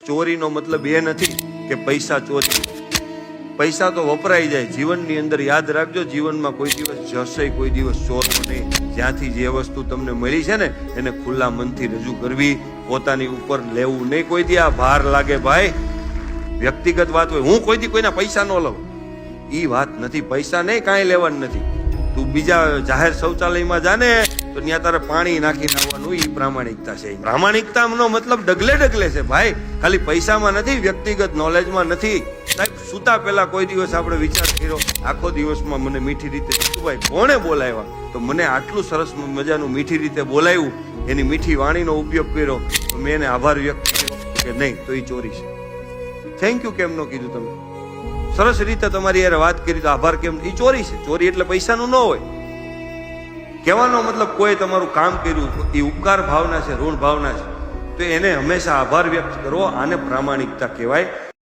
ચોરીનો મતલબ એ નથી કે પૈસા ચોરી, પૈસા તો વપરાઈ જાય જીવનની અંદર. યાદ રાખજો, જીવનમાં કોઈ દિવસ જશે, કોઈ દિવસ ચોરવો નહીં. જ્યાંથી જે વસ્તુ તમને મળી છે ને એને ખુલ્લા મનથી રજૂ કરવી, પોતાની ઉપર લેવું નહીં કોઈ દી આ ભાર લાગે. ભાઈ વ્યક્તિગત વાત હોય, હું કોઈ દી કોઈના પૈસા ન લઉં, એ વાત નથી. પૈસા નહીં, કાંઈ લેવાનું નથી. તું બીજા જાહેર શૌચાલયમાં જાને તો ત્યાં તારે પાણી નાખીને આવવાનું, એ પ્રામાણિકતા છે. પ્રામાણિકતાનો મતલબ ડગલે ડગલે છે ભાઈ, ખાલી પૈસામાં નથી, વ્યક્તિગત નોલેજમાં નથી. સાહેબ સુતા પહેલા કોઈ દિવસ આપણે વિચાર કર્યો આખો દિવસમાં મને મીઠી રીતે જીતુભાઈ કોણે બોલાવ્યા, તો મને આટલું સરસ મજાનું મીઠી રીતે બોલાવ્યું, એની મીઠી વાણીનો ઉપયોગ કર્યો, તો મેં એને આભાર વ્યક્ત કર્યો કે નહીં, તો એ ચોરી છે. થેન્ક યુ કેમ ન કીધું તમે? સરસ રીતે તમારી યાર વાત કરી તો આભાર કેમ? એ ચોરી છે. ચોરી એટલે પૈસાનું ન હોય. કહેવાનો મતલબ કોઈ તમારું કામ કર્યું એ ઉપકાર ભાવના છે, ઋણ ભાવના છે, તો એને હંમેશા આભાર વ્યક્ત કરવો. આને પ્રામાણિકતા કહેવાય.